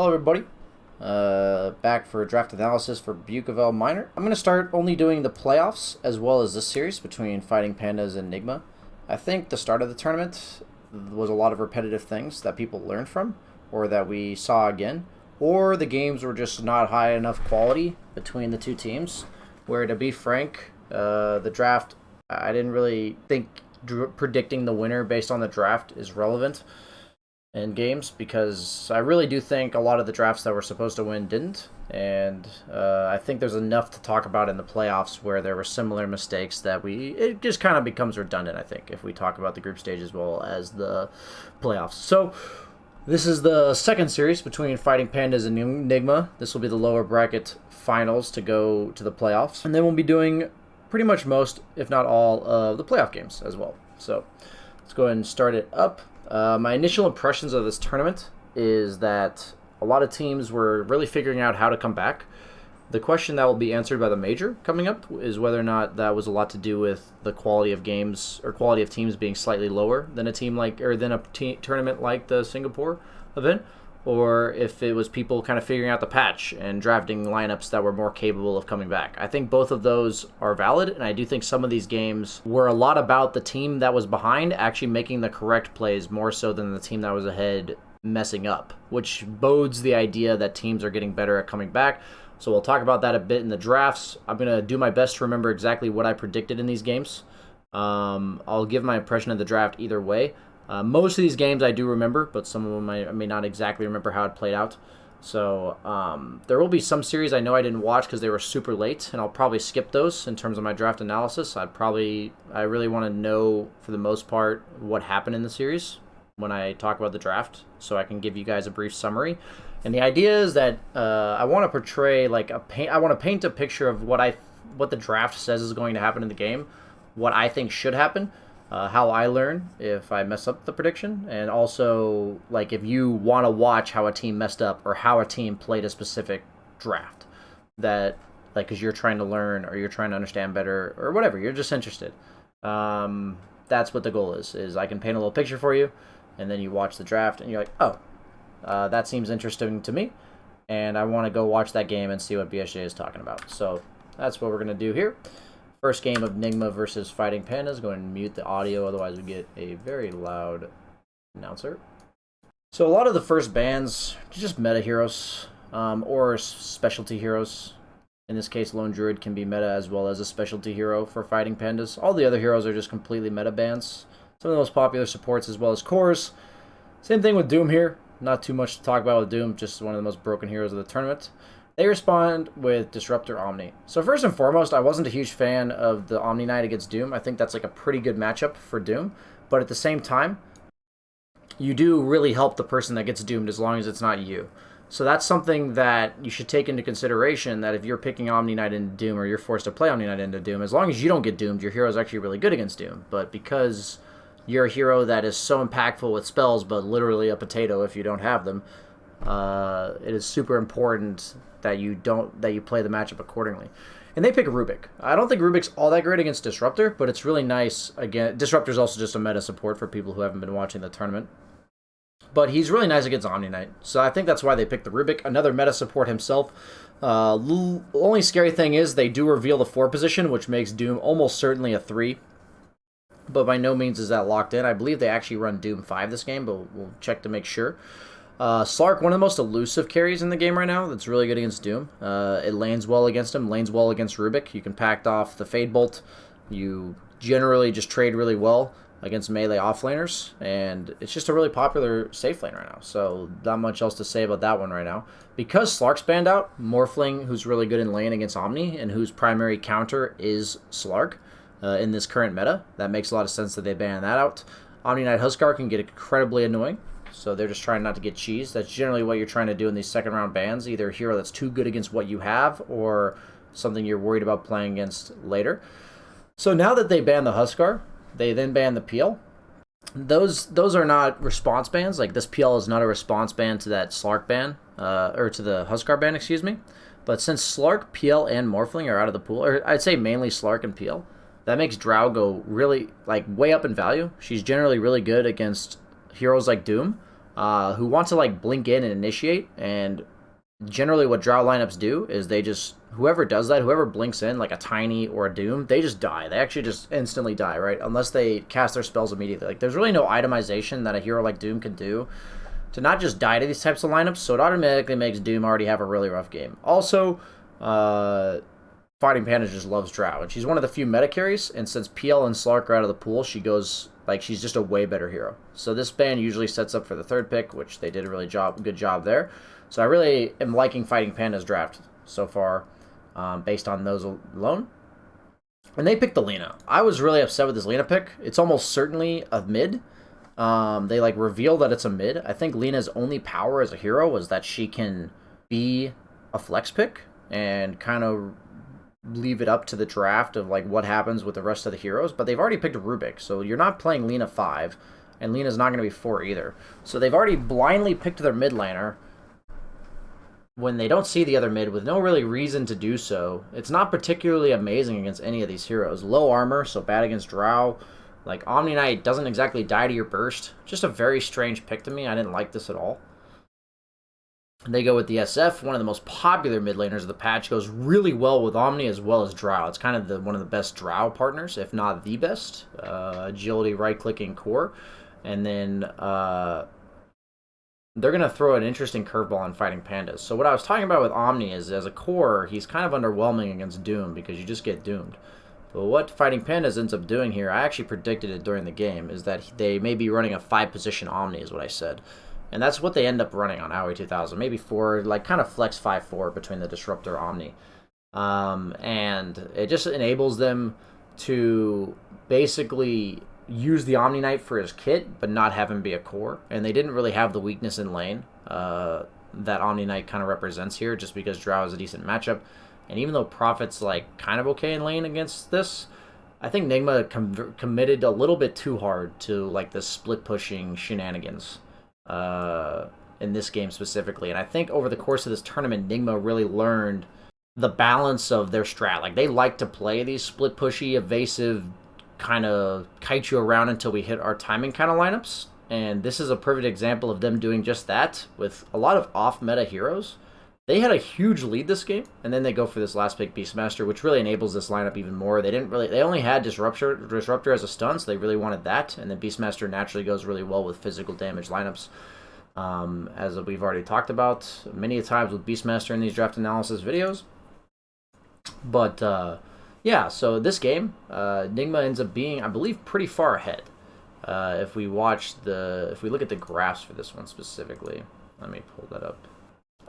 Hello everybody, back for a draft analysis for Bukovel Minor. I'm going to start only doing the playoffs as well as this series between Fighting Pandas and Nigma. I think the start of the tournament was a lot of repetitive things that people learned from, or that we saw again, or the games were just not high enough quality between the two teams, where to be frank, the draft, I didn't really think predicting the winner based on the draft is relevant in games, because I really do think a lot of the drafts that were supposed to win didn't, and I think there's enough to talk about in the playoffs where there were similar mistakes that it just kind of becomes redundant, I think, if we talk about the group stage as well as the playoffs. So this is the second series between Fighting Pandas and Nigma. This will be the lower bracket finals to go to the playoffs, and then we'll be doing pretty much most, if not all, of the playoff games as well. So let's go ahead and start it up. My initial impressions of this tournament is that a lot of teams were really figuring out how to come back. The question that will be answered by the major coming up is whether or not that was a lot to do with the quality of games or quality of teams being slightly lower than a tournament like the Singapore event, or if it was people kind of figuring out the patch and drafting lineups that were more capable of coming back. I think both of those are valid, and I do think some of these games were a lot about the team that was behind actually making the correct plays more so than the team that was ahead messing up, which bodes the idea that teams are getting better at coming back. So we'll talk about that a bit in the drafts. I'm going to do my best to remember exactly what I predicted in these games. I'll give my impression of the draft either way. Most of these games I do remember, but some of them I may not exactly remember how it played out. So there will be some series I know I didn't watch because they were super late, and I'll probably skip those in terms of my draft analysis. I really want to know, for the most part, what happened in the series when I talk about the draft, so I can give you guys a brief summary. And the idea is that I want to portray I want to paint a picture of what the draft says is going to happen in the game, what I think should happen. How I learn if I mess up the prediction, and also if you want to watch how a team messed up or how a team played a specific draft, that because you're trying to learn or you're trying to understand better or whatever, you're just interested. That's what the goal is I can paint a little picture for you, and then you watch the draft and you're like, oh, that seems interesting to me, and I want to go watch that game and see what BSJ is talking about. So that's what we're going to do here. First game of Nigma versus Fighting Pandas. Go ahead and mute the audio, otherwise we get a very loud announcer. So a lot of the first bans are just meta heroes, or specialty heroes. In this case, Lone Druid can be meta as well as a specialty hero for Fighting Pandas. All the other heroes are just completely meta bans. Some of the most popular supports as well as cores. Same thing with Doom here. Not too much to talk about with Doom, just one of the most broken heroes of the tournament. They respond with Disruptor Omni. So first and foremost, I wasn't a huge fan of the Omni Knight against Doom. I think that's a pretty good matchup for Doom. But at the same time, you do really help the person that gets doomed as long as it's not you. So that's something that you should take into consideration, that if you're picking Omni Knight into Doom, or you're forced to play Omni Knight into Doom, as long as you don't get doomed, your hero is actually really good against Doom. But because you're a hero that is so impactful with spells, but literally a potato if you don't have them, it is super important that you play the matchup accordingly. And they pick Rubik. I don't think Rubik's all that great against Disruptor, but it's really nice. Again, Disruptor's also just a meta support for people who haven't been watching the tournament. But he's really nice against Omni Knight. So I think that's why they picked the Rubik. Another meta support himself. Only scary thing is they do reveal the 4 position, which makes Doom almost certainly a 3. But by no means is that locked in. I believe they actually run Doom 5 this game, but we'll check to make sure. Slark, one of the most elusive carries in the game right now, that's really good against Doom. It lanes well against him, lanes well against Rubik. You can pack off the Fade Bolt. You generally just trade really well against melee offlaners, and it's just a really popular safe lane right now. So not much else to say about that one right now. Because Slark's banned out, Morphling, who's really good in lane against Omni, and whose primary counter is Slark in this current meta, that makes a lot of sense that they ban that out. Omni Knight Huskar can get incredibly annoying. So they're just trying not to get cheesed. That's generally what you're trying to do in these second round bans. Either a hero that's too good against what you have, or something you're worried about playing against later. So now that they ban the Huskar, they then ban the PL. Those are not response bans. This PL is not a response ban to that Slark ban, or to the Huskar ban, excuse me. But since Slark, PL, and Morphling are out of the pool, or I'd say mainly Slark and PL, that makes Drow go really, way up in value. She's generally really good against heroes like Doom, who want to like blink in and initiate. And generally what Drow lineups do is they just, whoever does that, whoever blinks in like a Tiny or a Doom, they just die. They actually just instantly die, right? Unless they cast their spells immediately. Like there's really no itemization that a hero like Doom can do to not just die to these types of lineups, so it automatically makes Doom already have a really rough game. Also, Fighting Pandas just loves Drow, and she's one of the few meta carries, and since PL and Slark are out of the pool, she goes, like, she's just a way better hero. So this ban usually sets up for the third pick, which they did a really good job there. So I really am liking Fighting Pandas draft so far, based on those alone. And they picked the Lina. I was really upset with this Lina pick. It's almost certainly a mid. They like reveal that it's a mid. I think Lina's only power as a hero was that she can be a flex pick and kind of leave it up to the draft of like what happens with the rest of the heroes. But they've already picked Rubik, so you're not playing Lina 5, and Lina's not going to be 4 either. So they've already blindly picked their mid laner when they don't see the other mid with no really reason to do so. It's not particularly amazing against any of these heroes. Low armor, so bad against Drow. Like, Omni Knight doesn't exactly die to your burst. Just a very strange pick to me. I didn't like this at all. They go with the SF, one of the most popular mid laners of the patch. Goes really well with Omni as well as Drow. It's kind of one of the best Drow partners, if not the best. Agility, right-clicking, core. And then they're going to throw an interesting curveball on Fighting Pandas. So what I was talking about with Omni is, as a core, he's kind of underwhelming against Doom because you just get doomed. But what Fighting Pandas ends up doing here, I actually predicted it during the game, is that they may be running a 5-position Omni, is what I said. And that's what they end up running on AoE 2000. Maybe 4, like kind of flex 5-4 between the Disruptor Omni. And it just enables them to basically use the Omni Knight for his kit, but not have him be a core. And they didn't really have the weakness in lane that Omni Knight kind of represents here, just because Drow is a decent matchup. And even though Prophet's like kind of okay in lane against this, I think Nigma committed a little bit too hard to like the split pushing shenanigans in this game specifically. And I think over the course of this tournament, Nigma really learned the balance of their strat. Like, they like to play these split pushy, evasive, kind of kite you around until we hit our timing kind of lineups. And this is a perfect example of them doing just that with a lot of off-meta heroes. They had a huge lead this game, and then they go for this last pick Beastmaster, which really enables this lineup even more. They only had Disruptor as a stun, so they really wanted that, and then Beastmaster naturally goes really well with physical damage lineups, as we've already talked about many times with Beastmaster in these draft analysis videos. But yeah, so this game, Nigma ends up being, I believe, pretty far ahead. If we look at the graphs for this one specifically, let me pull that up.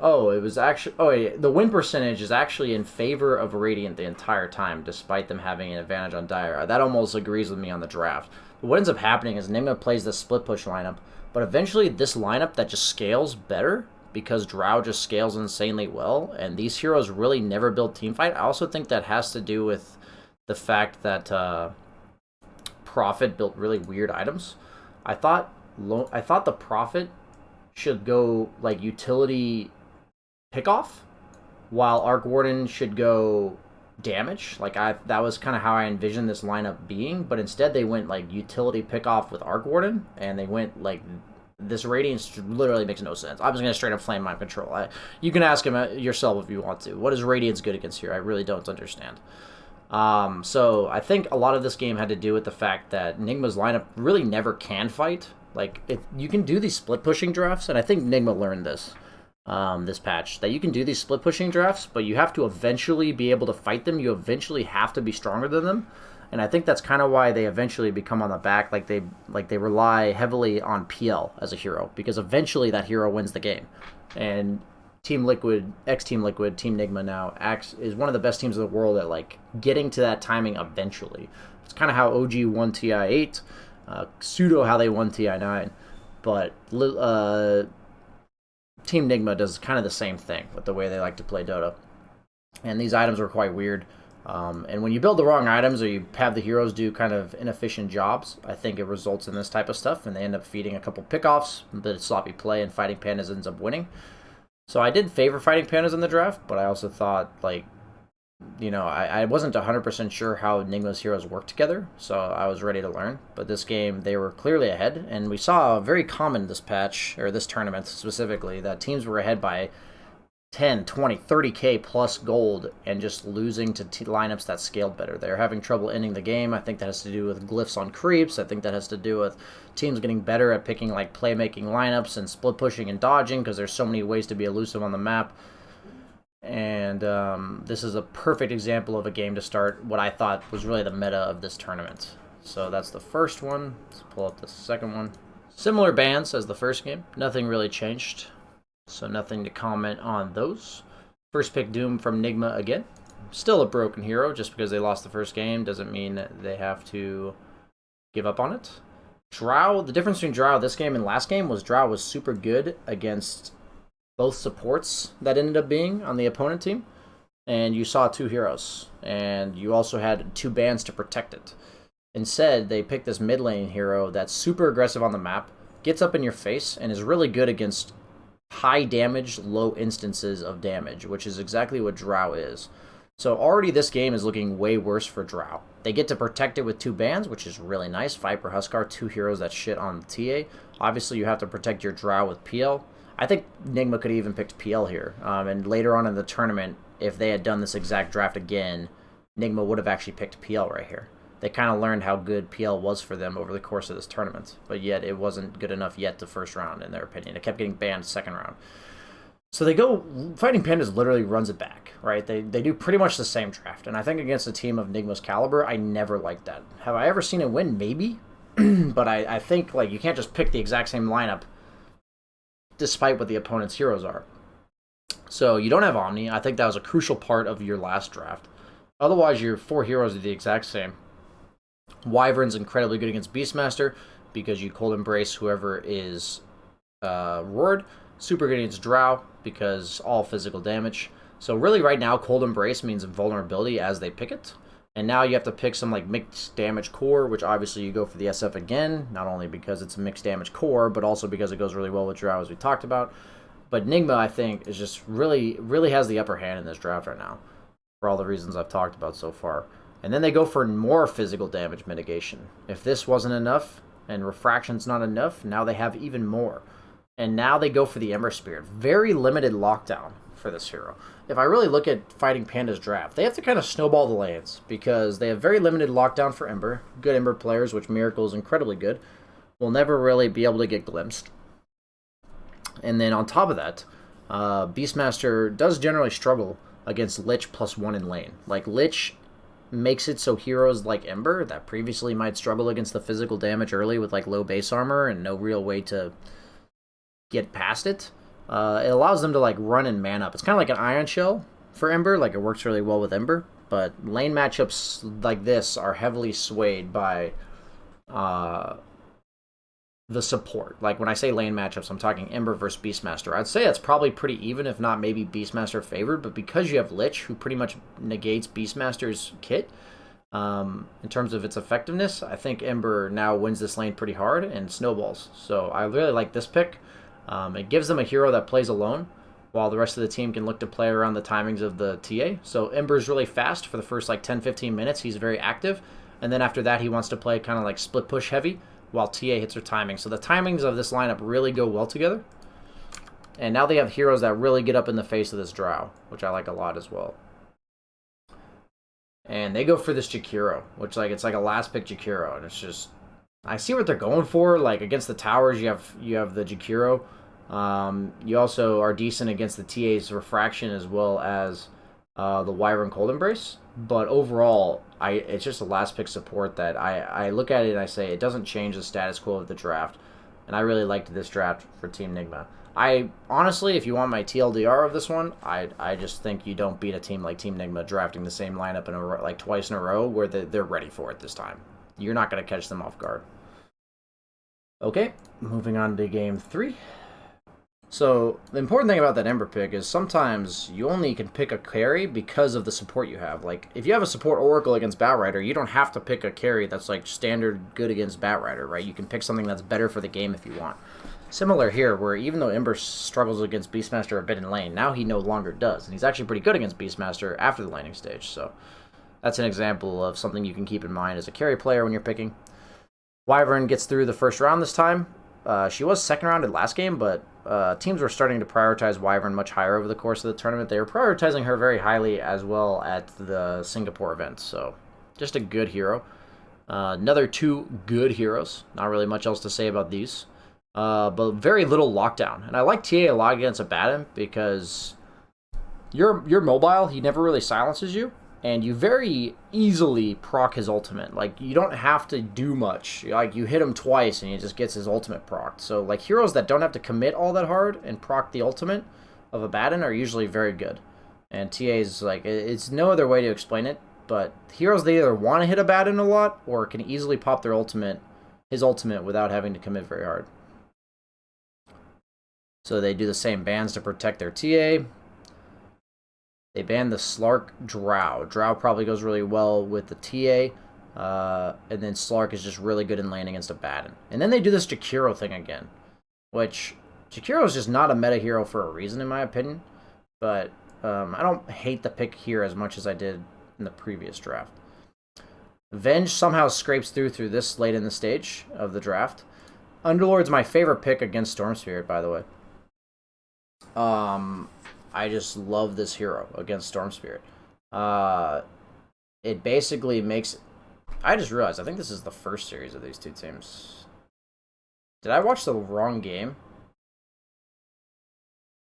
Oh, it was actually... Oh, yeah, the win percentage is actually in favor of Radiant the entire time, despite them having an advantage on Dire. That almost agrees with me on the draft. But what ends up happening is Nigma plays this split push lineup, but eventually this lineup that just scales better because Drow just scales insanely well, and these heroes really never build teamfight. I also think that has to do with the fact that Prophet built really weird items. I thought the Prophet should go like utility pickoff, while Arc Warden should go damage. Like, that was kind of how I envisioned this lineup being, but instead they went like utility pickoff with Arc Warden, and they went like this Radiance literally makes no sense. I'm just gonna straight up flame mind control. You can ask him yourself if you want to. What is Radiance good against here? I really don't understand. So I think a lot of this game had to do with the fact that Nigma's lineup really never can fight. Like, you can do these split pushing drafts, and I think Nigma learned this. This patch, that you can do these split pushing drafts, but you have to eventually be able to fight them. You eventually have to be stronger than them, and I think that's kind of why they eventually become on the back. Like they rely heavily on PL as a hero, because eventually that hero wins the game. And Team Liquid, Team Liquid, Team Nigma now is one of the best teams in the world at like getting to that timing eventually. It's kind of how OG won TI8, pseudo how they won TI9, but Team Nigma does kind of the same thing with the way they like to play Dota. And these items are quite weird. And when you build the wrong items, or you have the heroes do kind of inefficient jobs, I think it results in this type of stuff, and they end up feeding a couple pickoffs, a bit of sloppy play, and Fighting Pandas ends up winning. So I did favor Fighting Pandas in the draft, but I also thought, like, you know, I wasn't 100% sure how Nigma's heroes work together, so I was ready to learn. But this game, they were clearly ahead, and we saw very common this patch, or this tournament specifically, that teams were ahead by 10, 20, 30k plus gold and just losing to lineups that scaled better. They're having trouble ending the game. I think that has to do with glyphs on creeps. I think that has to do with teams getting better at picking like playmaking lineups and split pushing and dodging, because there's so many ways to be elusive on the map. And this is a perfect example of a game to start what I thought was really the meta of this tournament. So that's the first one. Let's pull up the second one. Similar bans as the first game. Nothing really changed. So nothing to comment on those. First pick Doom from Nigma again. Still a broken hero. Just because they lost the first game doesn't mean that they have to give up on it. Drow, the difference between Drow this game and last game was Drow was super good against both supports that ended up being on the opponent team. And you saw 2 heroes. And you also had 2 bans to protect it. Instead, they picked this mid lane hero that's super aggressive on the map, gets up in your face, and is really good against high damage, low instances of damage, which is exactly what Drow is. So already this game is looking way worse for Drow. They get to protect it with 2 bans, which is really nice. Viper, Huskar, 2 heroes that shit on the TA. Obviously, you have to protect your Drow with PL. I think Nigma could have even picked PL here. And later on in the tournament, if they had done this exact draft again, Nigma would have actually picked PL right here. They kind of learned how good PL was for them over the course of this tournament, but yet it wasn't good enough yet the first round, in their opinion. It kept getting banned second round. So they go, Fighting Pandas literally runs it back, right? They do pretty much the same draft, and I think against a team of Nigma's caliber, I never liked that. Have I ever seen it win? Maybe, but I think like you can't just pick the exact same lineup despite what the opponent's heroes are. So you don't have Omni. I think that was a crucial part of your last draft. Otherwise, your 4 heroes are the exact same. Wyvern's incredibly good against Beastmaster because you cold embrace whoever is roared. Super good against Drow because all physical damage. So really right now cold embrace means invulnerability as they pick it. And now you have to pick some like mixed damage core, which obviously you go for the SF again, not only because it's a mixed damage core, but also because it goes really well with Drow as we talked about. But Nigma, I think, is just really has the upper hand in this draft right now for all the reasons I've talked about so far. And then they go for more physical damage mitigation. If this wasn't enough, and Refraction's not enough, now they have even more. And now they go for the Ember Spirit. Very limited lockdown for this hero. If I really look at Fighting Pandas draft, they have to kind of snowball the lanes, because they have very limited lockdown for Ember. Good Ember players, which Miracle is incredibly good, will never really be able to get glimpsed. And then on top of that, Beastmaster does generally struggle against Lich +1 in lane. Like, Lich makes it so heroes like Ember that previously might struggle against the physical damage early with like low base armor and no real way to get past it, it allows them to like run and man up. It's kind of like an Iron Shell for Ember. Like, it works really well with Ember, but lane matchups like this are heavily swayed by the support. Like, when I say lane matchups, I'm talking Ember versus Beastmaster. I'd say it's probably pretty even, if not maybe Beastmaster favored, but because you have Lich, who pretty much negates Beastmaster's kit, in terms of its effectiveness, I think Ember now wins this lane pretty hard and snowballs. So I really like this pick. It gives them a hero that plays alone, while the rest of the team can look to play around the timings of the TA. So Ember's really fast for the first like 10-15 minutes. He's very active, and then after that he wants to play kind of like split push heavy, while TA hits her timing. So the timings of this lineup really go well together. And now they have heroes that really get up in the face of this Drow, which I like a lot as well. And they go for this Jakiro, which it's like a last pick Jakiro, and it's just, I see what they're going for. Like, against the towers, you have the Jakiro. You also are decent against the TA's Refraction as well as the Wyvern Cold Embrace. But overall, it's just a last pick support that I look at it and I say it doesn't change the status quo of the draft. And I really liked this draft for Team Nigma. I honestly, if you want my TLDR of this one, I just think you don't beat a team like Team Nigma drafting the same lineup in like twice in a row where they're ready for it this time. You're not going to catch them off guard. Okay, moving on to game 3. So the important thing about that Ember pick is sometimes you only can pick a carry because of the support you have. Like, if you have a support Oracle against Batrider, you don't have to pick a carry that's like standard good against Batrider, right? You can pick something that's better for the game if you want. Similar here, where even though Ember struggles against Beastmaster a bit in lane, now he no longer does. And he's actually pretty good against Beastmaster after the laning stage. So that's an example of something you can keep in mind as a carry player when you're picking. Wyvern gets through the first round this time. She was second round in last game, but teams were starting to prioritize Wyvern much higher over the course of the tournament. They were prioritizing her very highly as well at the Singapore event. So just a good hero. Another 2 good heroes. Not really much else to say about these. But very little lockdown. And I like TA a lot against a Batten because you're mobile, he never really silences you, and you very easily proc his ultimate. Like, you don't have to do much. Like, you hit him twice and he just gets his ultimate procced. So, like, heroes that don't have to commit all that hard and proc the ultimate of a Batten are usually very good. And TA's, like, it's no other way to explain it, but heroes that either want to hit a Batten a lot or can easily pop their ultimate, his ultimate, without having to commit very hard. So they do the same bans to protect their TA. They ban the Slark Drow. Drow probably goes really well with the TA. And then Slark is just really good in lane against a Batten. And then they do this Jakiro thing again. Which, Jakiro is just not a meta hero for a reason, in my opinion. But I don't hate the pick here as much as I did in the previous draft. Venge somehow scrapes through this late in the stage of the draft. Underlord's my favorite pick against Storm Spirit, by the way. I just love this hero against Storm Spirit. It basically makes... I just realized, I think this is the first series of these two teams. Did I watch the wrong game?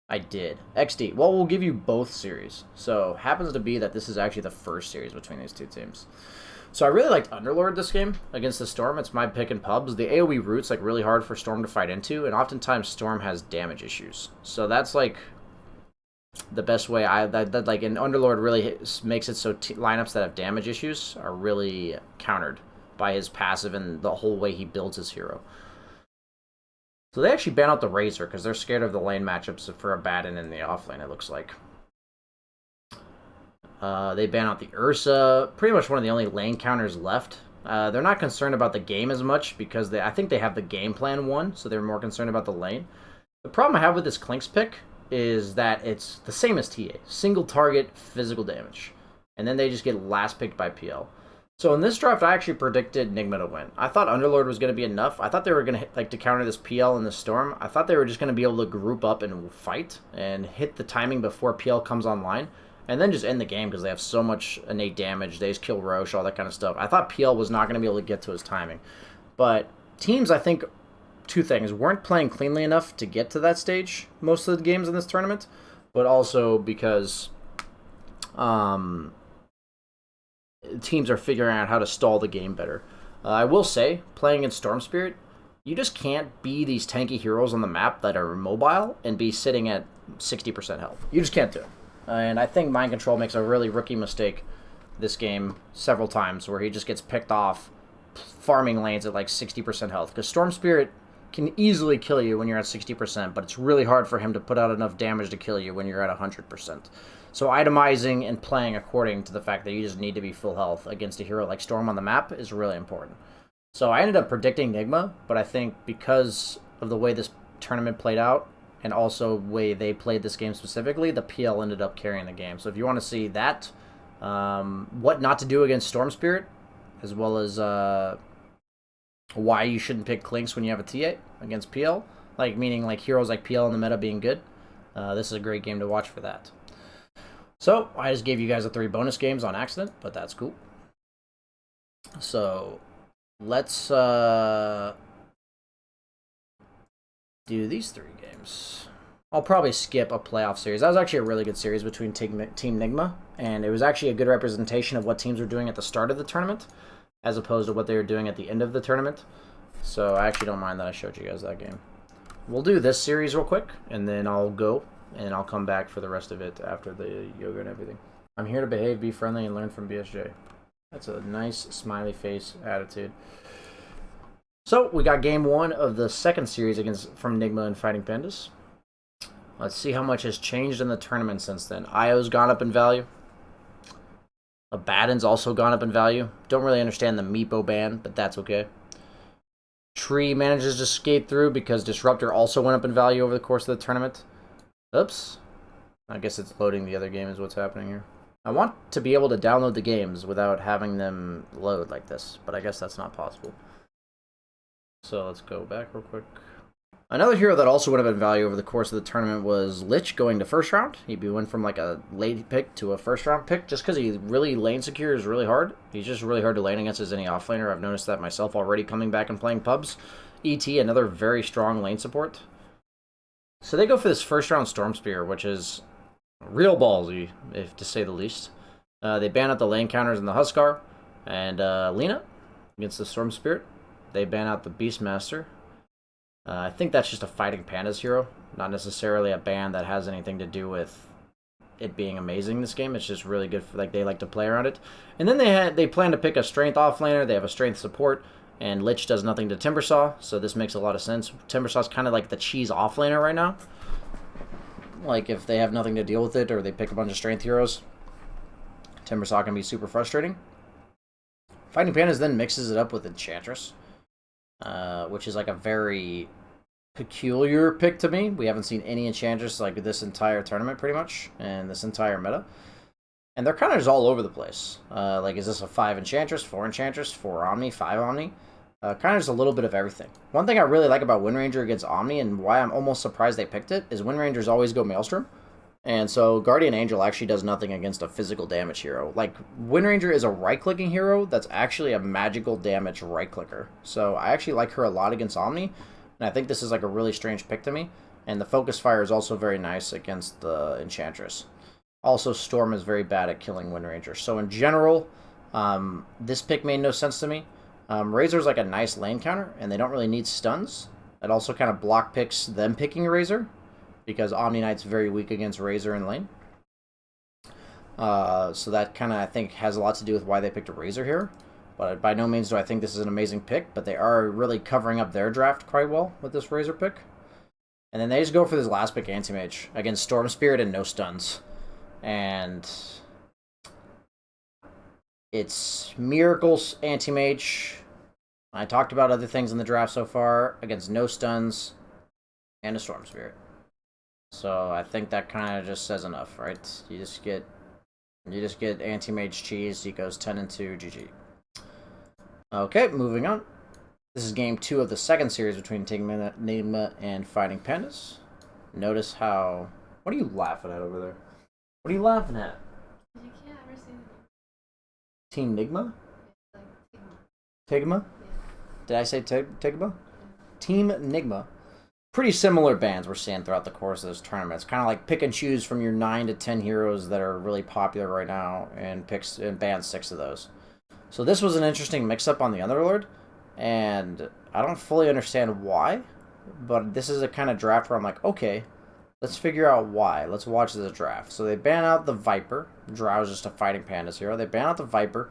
I did. XD. Well, we'll give you both series. So, happens to be that this is actually the first series between these two teams. So I really liked Underlord this game against the Storm. It's my pick in pubs. The AoE root's like really hard for Storm to fight into, and oftentimes Storm has damage issues. So that's like the best way like, and Underlord really makes it so lineups that have damage issues are really countered by his passive and the whole way he builds his hero. So they actually ban out the Razor because they're scared of the lane matchups for a Batten in the offlane, it looks like. They ban out the Ursa, pretty much one of the only lane counters left. They're not concerned about the game as much because I think they have the game plan won, so they're more concerned about the lane. The problem I have with this Clinks pick is that it's the same as TA. Single target, physical damage. And then they just get last picked by PL. So in this draft, I actually predicted Nigma to win. I thought Underlord was going to be enough. I thought they were going to to counter this PL in the Storm. I thought they were just going to be able to group up and fight and hit the timing before PL comes online. And then just end the game because they have so much innate damage. They just kill Roche, all that kind of stuff. I thought PL was not going to be able to get to his timing. But teams, I think, two things. Weren't playing cleanly enough to get to that stage most of the games in this tournament. But also because teams are figuring out how to stall the game better. I will say, playing in Storm Spirit, you just can't be these tanky heroes on the map that are mobile and be sitting at 60% health. You just can't do it. And I think Mind Control makes a really rookie mistake this game several times where he just gets picked off farming lanes at like 60% health. Because Storm Spirit can easily kill you when you're at 60%, but it's really hard for him to put out enough damage to kill you when you're at 100%. So itemizing and playing according to the fact that you just need to be full health against a hero like Storm on the map is really important. So I ended up predicting Nigma, but I think because of the way this tournament played out, and also the way they played this game specifically, the PL ended up carrying the game. So if you want to see that, what not to do against Storm Spirit, as well as why you shouldn't pick Clinks when you have a TA against PL, like meaning like heroes like PL in the meta being good, this is a great game to watch for that. So I just gave you guys the 3 bonus games on accident, but that's cool. So let's do these 3 games. I'll probably skip a playoff series. That was actually a really good series between Team Nigma, and it was actually a good representation of what teams were doing at the start of the tournament, as opposed to what they were doing at the end of the tournament. So I actually don't mind that I showed you guys that game. We'll do this series real quick, and then I'll go, and I'll come back for the rest of it after the yoga and everything. I'm here to behave, be friendly, and learn from BSJ. That's a nice smiley face attitude. So, we got game 1 of the second series from Nigma and Fighting Pandas. Let's see how much has changed in the tournament since then. Io's gone up in value. Abaddon's also gone up in value. Don't really understand the Meepo ban, but that's okay. Tree manages to skate through because Disruptor also went up in value over the course of the tournament. Oops. I guess it's loading the other game is what's happening here. I want to be able to download the games without having them load like this, but I guess that's not possible. So let's go back real quick. Another hero that also went up in value over the course of the tournament was Lich going to first round. He went from like a late pick to a first round pick just because he really lane secures really hard. He's just really hard to lane against as any offlaner. I've noticed that myself already coming back and playing pubs. ET, another very strong lane support. So they go for this first round Storm Spear, which is real ballsy, if to say the least. They ban out the lane counters in the Huskar and Lina against the Storm Spirit. They ban out the Beastmaster. I think that's just a Fighting Pandas hero, not necessarily a ban that has anything to do with it being amazing this game. It's just really good for, like, they like to play around it. And then they plan to pick a strength offlaner. They have a strength support, and Lich does nothing to Timbersaw, so this makes a lot of sense. Timbersaw's kind of like the cheese offlaner right now. Like, if they have nothing to deal with it or they pick a bunch of strength heroes, Timbersaw can be super frustrating. Fighting Pandas then mixes it up with Enchantress, which is like a very peculiar pick to me. We haven't seen any Enchantress like this entire tournament, pretty much, and this entire meta. And they're kind of just all over the place. Like, is this a 5 Enchantress, 4 Enchantress, 4 Omni, 5 Omni? Kind of just a little bit of everything. One thing I really like about Windranger against Omni, and why I'm almost surprised they picked it, is Windrangers always go Maelstrom. And so Guardian Angel actually does nothing against a physical damage hero. Like, Windranger is a right-clicking hero that's actually a magical damage right-clicker. So I actually like her a lot against Omni, and I think this is like a really strange pick to me. And the Focus Fire is also very nice against the Enchantress. Also, Storm is very bad at killing Windranger. So in general, this pick made no sense to me. Razor's like a nice lane counter, and they don't really need stuns. It also kind of block picks them picking Razor, because Omni Knight's very weak against Razor in lane. So that kind of, I think, has a lot to do with why they picked a Razor here. But by no means do I think this is an amazing pick, but they are really covering up their draft quite well with this Razor pick. And then they just go for this last pick Anti-Mage against Storm Spirit and no stuns. And it's Miracle's Anti-Mage. I talked about other things in the draft so far against no stuns and a Storm Spirit. So I think that kind of just says enough, right? You just get Anti-Mage cheese. He goes 10-2, GG. Okay, moving on. This is game 2 of the second series between Nigma and Fighting Pandas. Notice how... What are you laughing at over there? What are you laughing at? You can't ever see Team Nigma? like Tigma? Yeah. Did I say Tigma? Team Nigma. Pretty similar bans we're seeing throughout the course of this tournament. It's kind of like pick and choose from your 9 to 10 heroes that are really popular right now and ban 6 of those. So this was an interesting mix-up on the Underlord, and I don't fully understand why, but this is a kind of draft where I'm like, okay, let's figure out why. Let's watch this draft. So they ban out the Viper. Drow is just a Fighting Pandas hero. They ban out the Viper.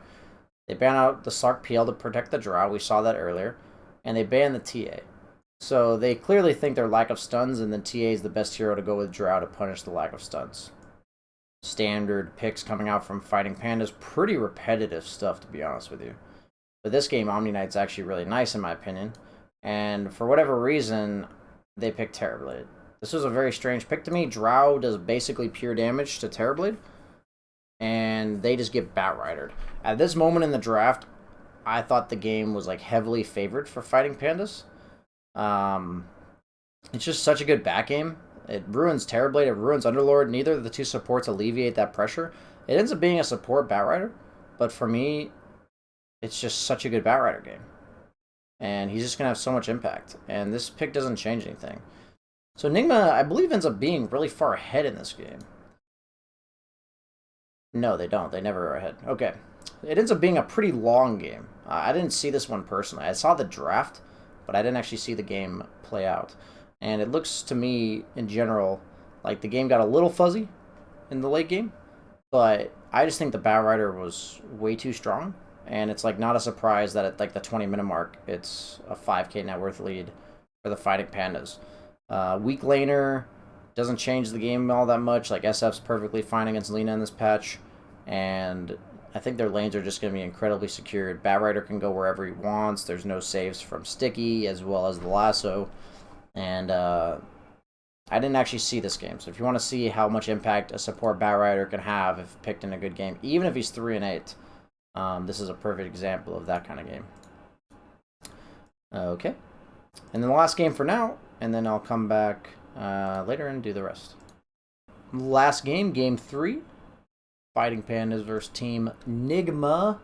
They ban out the Sark PL to protect the Drow. We saw that earlier. And they ban the TA. So they clearly think their lack of stuns, and the TA is the best hero to go with Drow to punish the lack of stuns. Standard picks coming out from Fighting Pandas. Pretty repetitive stuff, to be honest with you. But this game, Omni Knight's actually really nice, in my opinion. And for whatever reason, they picked Terrorblade. This was a very strange pick to me. Drow does basically pure damage to Terrorblade, and they just get Batridered. At this moment in the draft, I thought the game was like heavily favored for Fighting Pandas. It's just such a good back game. It ruins Terrorblade, it ruins Underlord. Neither of the two supports alleviate that pressure. It ends up being a support Batrider, but for me, it's just such a good Batrider game. And he's just going to have so much impact. And this pick doesn't change anything. So Nigma, I believe, ends up being really far ahead in this game. No, they don't. They never are ahead. Okay. It ends up being a pretty long game. I didn't see this one personally. I saw the draft, but I didn't actually see the game play out. And it looks to me, in general, like the game got a little fuzzy in the late game. But I just think the Batrider was way too strong. And it's like not a surprise that at like the 20-minute mark, it's a 5k net worth lead for the Fighting Pandas. Weak laner doesn't change the game all that much. Like SF's perfectly fine against Lina in this patch. And I think their lanes are just going to be incredibly secured. Batrider can go wherever he wants. There's no saves from Sticky as well as the lasso. And I didn't actually see this game. So if you want to see how much impact a support Batrider can have if picked in a good game, even if he's 3 and 8, this is a perfect example of that kind of game. Okay. And then the last game for now, and then I'll come back later and do the rest. Last game, game 3. Fighting Pandas versus Team Nigma.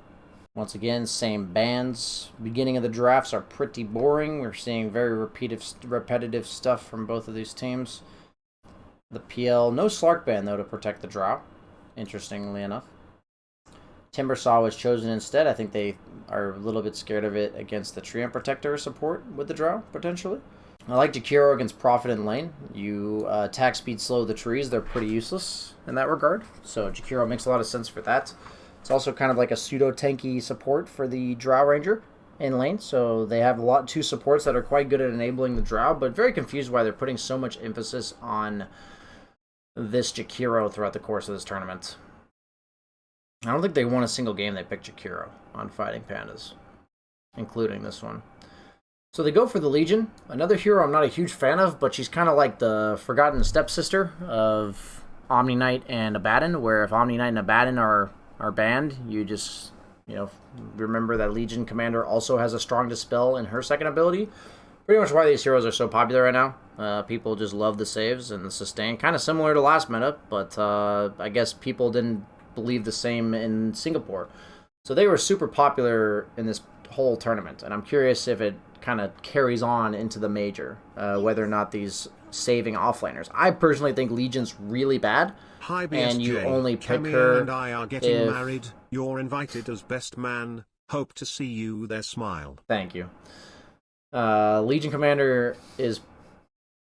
Once again, same bands. Beginning of the drafts are pretty boring. We're seeing very repetitive stuff from both of these teams. The PL, no Slark ban though to protect the draw, interestingly enough. Timbersaw was chosen instead. I think they are a little bit scared of it against the Treant Protector support with the draw, potentially. I like Jakiro against Prophet in lane. You attack speed slow the trees. They're pretty useless in that regard. So Jakiro makes a lot of sense for that. It's also kind of like a pseudo-tanky support for the Drow Ranger in lane. So they have two supports that are quite good at enabling the Drow, but very confused why they're putting so much emphasis on this Jakiro throughout the course of this tournament. I don't think they won a single game they picked Jakiro on Fighting Pandas, including this one. So they go for the Legion, another hero I'm not a huge fan of, but she's kind of like the forgotten stepsister of Omni Knight and Abaddon, where if Omni Knight and Abaddon are banned, you just, remember that Legion Commander also has a strong Dispel in her second ability. Pretty much why these heroes are so popular right now. People just love the saves and the sustain, kind of similar to last meta, but I guess people didn't believe the same in Singapore. So they were super popular in this whole tournament, and I'm curious if it kind of carries on into the major, whether or not these saving offlaners. I personally think Legion's really bad. Hi, BSJ. And you only pick Camille her and I are getting married. You're invited as best man. Hope to see you there. Smile. Thank you. Legion Commander is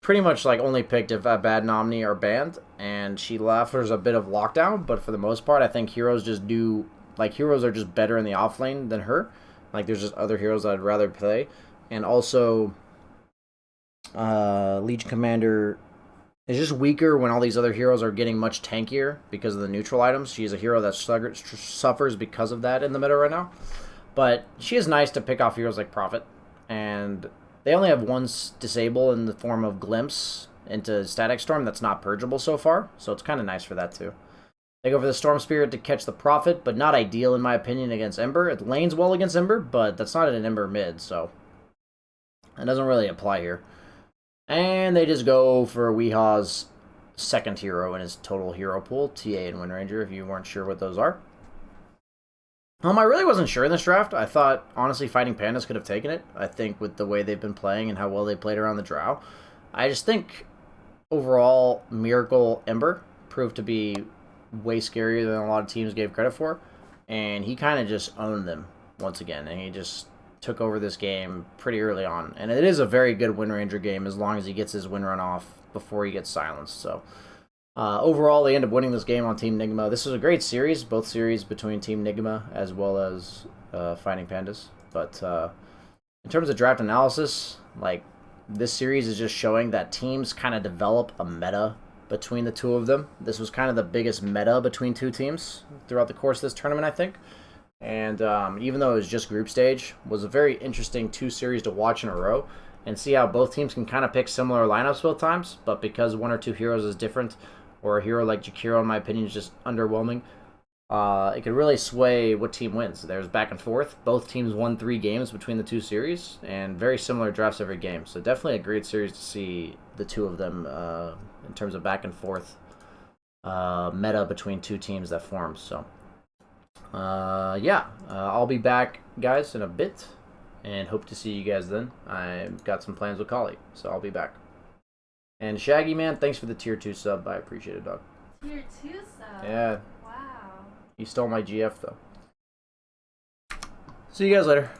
pretty much like only picked if Abaddon Omni are banned, and she offers a bit of lockdown, but for the most part, I think heroes just do, heroes are just better in the offlane than her. There's just other heroes I'd rather play. And also, Legion Commander is just weaker when all these other heroes are getting much tankier because of the neutral items. She's a hero that suffers because of that in the meta right now. But she is nice to pick off heroes like Prophet. And they only have one disable in the form of Glimpse into Static Storm that's not purgeable so far. So it's kind of nice for that too. They go for the Storm Spirit to catch the Prophet, but not ideal in my opinion against Ember. It lanes well against Ember, but that's not an Ember mid, so it doesn't really apply here. And they just go for Weeha's second hero in his total hero pool, TA and Windranger, if you weren't sure what those are. I really wasn't sure in this draft. I thought, honestly, Fighting Pandas could have taken it. I think with the way they've been playing and how well they played around the Drow. I just think, overall, Miracle Ember proved to be way scarier than a lot of teams gave credit for. And he kind of just owned them once again. And he just took over this game pretty early on. And it is a very good Windranger game as long as he gets his win run off before he gets silenced. So overall, they end up winning this game on Team Nigma. This was a great series, both series between Team Nigma as well as Fighting Pandas. But in terms of draft analysis, this series is just showing that teams kind of develop a meta between the two of them. This was kind of the biggest meta between two teams throughout the course of this tournament, I think. And even though it was just group stage, it was a very interesting two series to watch in a row and see how both teams can kind of pick similar lineups both times, but because one or two heroes is different, or a hero like Jakiro, in my opinion, is just underwhelming, it could really sway what team wins. There's back and forth. Both teams won 3 games between the two series, and very similar drafts every game. So definitely a great series to see the two of them in terms of back and forth meta between two teams that forms. So I'll be back, guys, in a bit, and hope to see you guys then. I've got some plans with Kali, so I'll be back. And Shaggy, man, thanks for the tier 2 sub. I appreciate it, dog. Tier 2 sub? Yeah. Wow. You stole my GF, though. See you guys later.